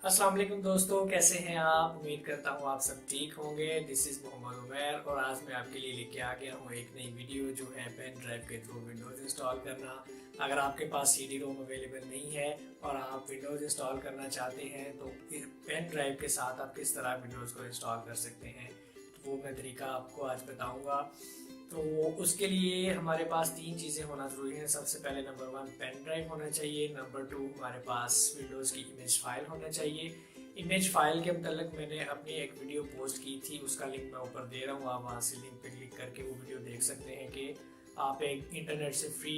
अस्सलाम वालेकुम दोस्तों, कैसे हैं आप। उम्मीद करता हूँ आप सब ठीक होंगे। दिस इज़ मोहम्मद उमैर और आज मैं आपके लिए लेके आ गया हूँ एक नई वीडियो जो है पेन ड्राइव के थ्रू विंडोज़ इंस्टॉल करना। अगर आपके पास CD रोम अवेलेबल नहीं है और आप विंडोज़ इंस्टॉल करना चाहते हैं तो पेन ड्राइव के साथ आप किस तरह विंडोज़ को इंस्टॉल कर सकते हैं, तो वो मैं तरीका आपको आज बताऊँगा। तो उसके लिए हमारे पास तीन चीज़ें होना ज़रूरी है। सबसे पहले नंबर 1 पेन ड्राइव होना चाहिए। नंबर 2 हमारे पास विंडोज़ की इमेज फाइल होना चाहिए। इमेज फाइल के मतलब मैंने अपनी एक वीडियो पोस्ट की थी, उसका लिंक मैं ऊपर दे रहा हूँ। आप वहाँ से लिंक पे क्लिक करके वो वीडियो देख सकते हैं कि आप एक इंटरनेट से फ्री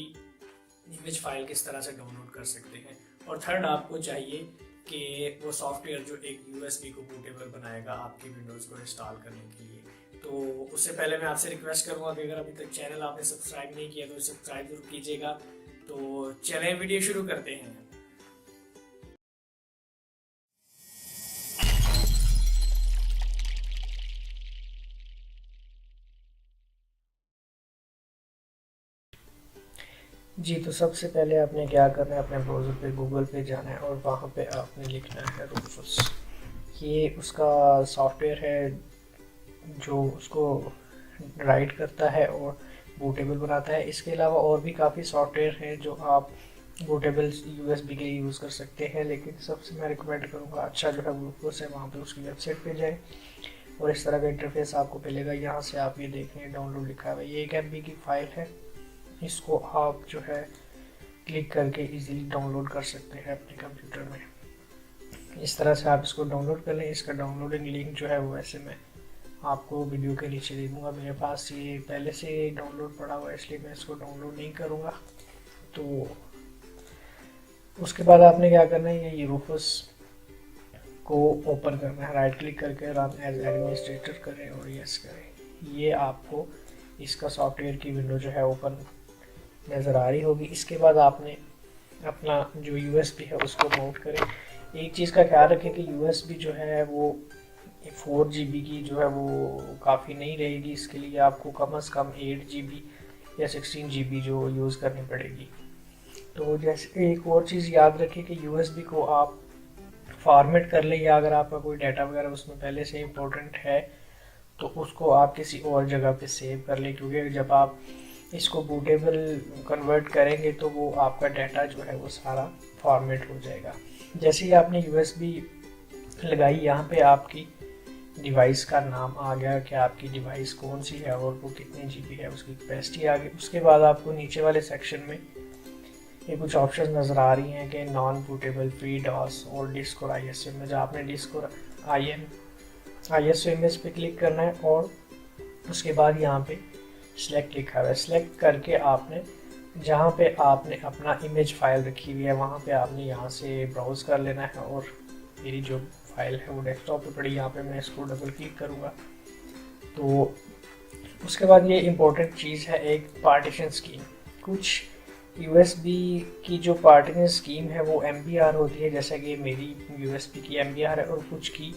इमेज फाइल किस तरह से डाउनलोड कर सकते हैं। और थर्ड आपको चाहिए कि वो सॉफ्टवेयर जो एक USB को बूटेबल बनाएगा आपकी विंडोज़ को इंस्टॉल करने के लिए। तो उससे पहले मैं आपसे रिक्वेस्ट करूँगा कि अगर अभी तक चैनल आपने सब्सक्राइब नहीं किया तो सब्सक्राइब जरूर कीजिएगा। तो चलें वीडियो शुरू करते हैं। जी, तो सबसे पहले आपने क्या करना है, अपने ब्राउज़र पे गूगल पे जाना है और वहाँ पे आपने लिखना है रूफस। ये उसका सॉफ्टवेयर है जो उसको राइट करता है और बूटेबल बनाता है। इसके अलावा और भी काफ़ी सॉफ्टवेयर हैं जो आप बूटेबल USB के यूज़ कर सकते हैं, लेकिन सबसे मैं रिकमेंड करूँगा अच्छा जो है रूफस है, वहाँ पे उसकी वेबसाइट पे जाएँ और इस तरह का इंटरफेस आपको मिलेगा। यहाँ से आप ये देखें डाउनलोड लिखा है, ये 1 MB की फ़ाइल है। इसको आप जो है क्लिक करके इजीली डाउनलोड कर सकते हैं अपने कंप्यूटर में। इस तरह से आप इसको डाउनलोड कर लें। इसका डाउनलोडिंग लिंक जो है वो वैसे मैं आपको वीडियो के नीचे दे दूँगा। मेरे पास ये पहले से डाउनलोड पड़ा हुआ है, इसलिए मैं इसको डाउनलोड नहीं करूँगा। तो उसके बाद आपने क्या करना है, ये रूफस को ओपन करना है। राइट क्लिक करके रन एज एडमिनिस्ट्रेटर करें और यस करें। ये आपको इसका सॉफ्टवेयर की विंडो जो है ओपन नज़र आ रही होगी। इसके बाद आपने अपना जो USB है उसको माउंट करें। एक चीज़ का ख्याल रखें कि USB जो है वो 4 GB की जो है वो काफ़ी नहीं रहेगी। इसके लिए आपको कम से कम 8 GB या 16 GB जो यूज़ करनी पड़ेगी। तो जैसे एक और चीज़ याद रखें कि USB को आप फॉर्मेट कर लें, या अगर आपका कोई डाटा वगैरह उसमें पहले से इम्पोर्टेंट है तो उसको आप किसी और जगह पे सेव कर लें, क्योंकि जब आप इसको बूटेबल कन्वर्ट करेंगे तो वो आपका डाटा जो है वो सारा फॉर्मेट हो जाएगा। जैसे ही आपने USB लगाई, यहाँ पे आपकी डिवाइस का नाम आ गया कि आपकी डिवाइस कौन सी है और वो कितने GB है, उसकी कैपेसिटी आ गई। उसके बाद आपको नीचे वाले सेक्शन में ये कुछ ऑप्शन नज़र आ रही हैं कि नॉन बूटेबल, फ्री डॉस और डिस्क और ISO इमेज। आपने डिस्क और ISO इमेज पे क्लिक करना है और उसके बाद यहाँ पे सिलेक्ट लिखा हुआ है, सिलेक्ट करके आपने जहाँ पे आपने अपना इमेज फाइल रखी हुई है वहाँ पे आपने यहाँ से ब्राउज़ कर लेना है। और मेरी जो फाइल है वो डेस्कटॉप पे पड़ी, यहाँ पे मैं इसको डबल क्लिक करूँगा। तो उसके बाद ये इम्पोर्टेंट चीज़ है, एक पार्टीशन स्कीम। कुछ USB की जो पार्टीशन स्कीम है वो MBR होती है, जैसा कि मेरी USB की MBR है और कुछ की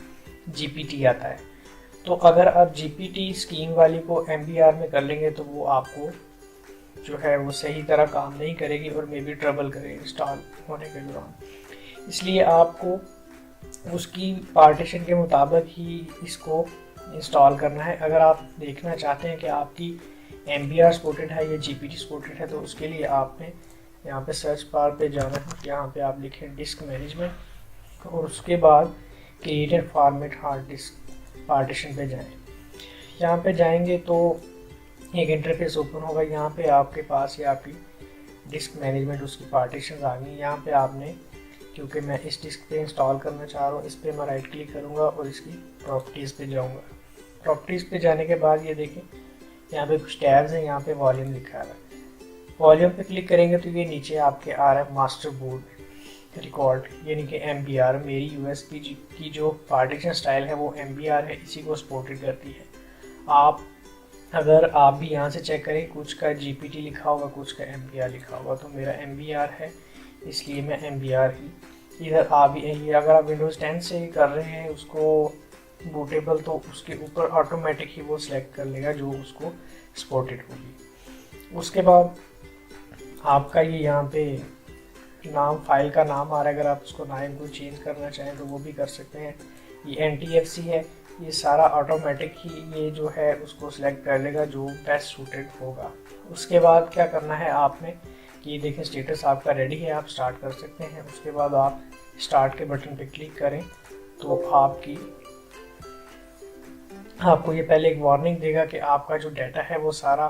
GPT आता है। तो अगर आप GPT स्कीम वाली को MBR में कर लेंगे तो वो आपको जो है वो सही तरह काम नहीं करेगी और मे बी ट्रबल करे इंस्टॉल होने के दौरान। इसलिए आपको उसकी पार्टीशन के मुताबिक ही इसको इंस्टॉल करना है। अगर आप देखना चाहते हैं कि आपकी MBR सपोर्टेड है या GPT सपोर्टेड है तो उसके लिए आपने यहाँ पे सर्च बार पे जाना है। यहाँ पे आप लिखें डिस्क मैनेजमेंट और उसके बाद created format hard disk partition पे जाएं। यहाँ पे जाएंगे तो एक इंटरफेस ओपन होगा। यहाँ पे आपके पास ये आपकी डिस्क मैनेजमेंट उसकी पार्टीशन आ गई। यहाँ पे आपने, क्योंकि मैं इस डिस्क पे इंस्टॉल करना चाह रहा हूँ, इस पर मैं राइट क्लिक करूँगा और इसकी प्रॉपर्टीज़ पे जाऊँगा। प्रॉपर्टीज़ पे जाने के बाद ये देखें यहाँ पे कुछ टैब्स हैं, यहाँ पे वॉल्यूम लिखा है। वॉल्यूम पे क्लिक करेंगे तो ये नीचे आपके आ रहा है मास्टर बोर्ड रिकॉर्ड, यानी कि MBR। मेरी USB की जो पार्टीशन स्टाइल है वो MBR है, इसी को सपोर्टेड करती है। अगर आप भी यहाँ से चेक करें, कुछ का GPT लिखा होगा, कुछ का MBR लिखा होगा, तो मेरा MBR है इसलिए मैं MBR ही इधर आ भी है। अगर आप Windows 10 से कर रहे हैं उसको बूटेबल तो उसके ऊपर ऑटोमेटिक ही वो सिलेक्ट कर लेगा जो उसको सपोर्टेड होगी। उसके बाद आपका ये यहाँ पे नाम, फाइल का नाम आ रहा है, अगर आप उसको नाम को चेंज करना चाहें तो वो भी कर सकते हैं। ये NTFC है, ये सारा ऑटोमेटिक ही ये जो है उसको सिलेक्ट कर लेगा जो बेस्ट सूटेड होगा। उसके बाद क्या करना है आपने कि देखिए स्टेटस आपका रेडी है, आप स्टार्ट कर सकते हैं। उसके बाद आप स्टार्ट के बटन पे क्लिक करें तो आपको ये पहले एक वार्निंग देगा कि आपका जो डाटा है वो सारा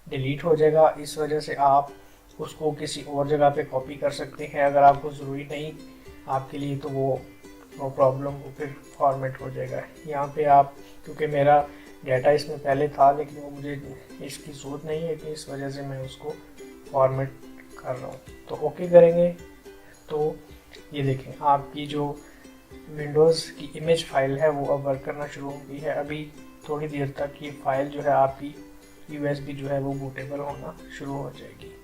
डिलीट हो जाएगा। इस वजह से आप उसको किसी और जगह पे कॉपी कर सकते हैं, अगर आपको ज़रूरी नहीं आपके लिए तो वो नो प्रॉब्लम, वो फिर फॉर्मेट हो जाएगा। यहाँ पे आप, क्योंकि मेरा डाटा इसमें पहले था लेकिन वो मुझे इसकी ज़रूरत नहीं है कि इस वजह से मैं उसको फॉर्मेट कर रहा हूँ। तो ओके करेंगे तो ये देखें आपकी जो विंडोज़ की इमेज फाइल है वो अब वर्क करना शुरू हो गई है। अभी थोड़ी देर तक ये फाइल जो है आपकी USB जो है वो बूटेबल होना शुरू हो जाएगी।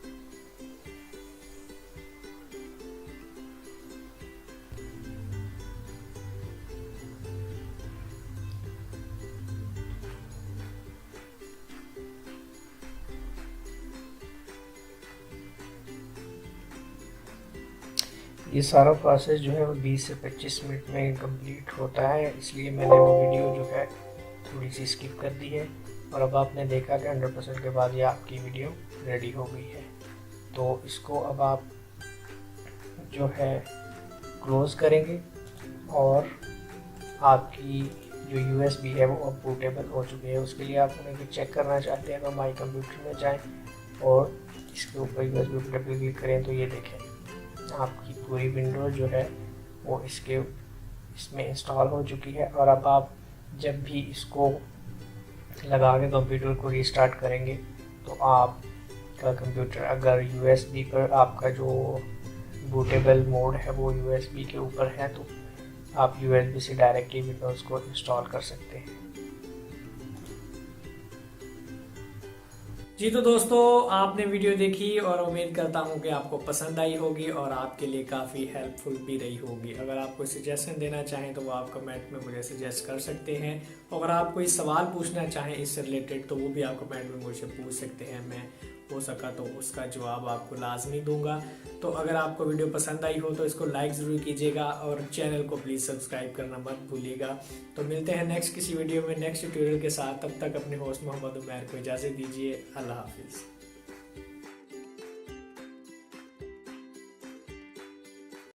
ये सारा प्रोसेस जो है वो 20 से 25 मिनट में कंप्लीट होता है, इसलिए मैंने वो वीडियो जो है थोड़ी सी स्किप कर दी है। और अब आपने देखा कि 100% के बाद ये आपकी वीडियो रेडी हो गई है। तो इसको अब आप जो है क्लोज़ करेंगे और आपकी जो USB है वो अब बूटेबल हो चुकी है। उसके लिए आप उन्हें चेक करना चाहते हैं तो माई कंप्यूटर में जाएं और इसके ऊपर USB बटन पर क्लिक करें तो ये देखें आपकी पूरी विंडो जो है वो इसमें इंस्टॉल हो चुकी है। और अब आप जब भी इसको लगा के कंप्यूटर को रीस्टार्ट करेंगे तो आपका कंप्यूटर अगर USB पर आपका जो बूटेबल मोड है वो USB के ऊपर है तो आप USB से डायरेक्टली विंडोज़ को इंस्टॉल कर सकते हैं। जी तो दोस्तों आपने वीडियो देखी और उम्मीद करता हूँ कि आपको पसंद आई होगी और आपके लिए काफ़ी हेल्पफुल भी रही होगी। अगर आप कोई सजेशन देना चाहें तो वो आप कमेंट में मुझे सजेस्ट कर सकते हैं। अगर आप कोई सवाल पूछना चाहें इससे रिलेटेड तो वो भी आप कमेंट में मुझे पूछ सकते हैं, मैं हो सका तो उसका जवाब आपको लाजमी दूंगा। तो अगर आपको वीडियो पसंद आई हो तो इसको लाइक ज़रूर कीजिएगा और चैनल को प्लीज़ सब्सक्राइब करना मत भूलिएगा। तो मिलते हैं नेक्स्ट किसी वीडियो में नेक्स्ट ट्यूटोरियल के साथ। तब तक अपने होस्ट मोहम्मद उमैर को इजाज़त दीजिए। अल्लाह हाफिज़।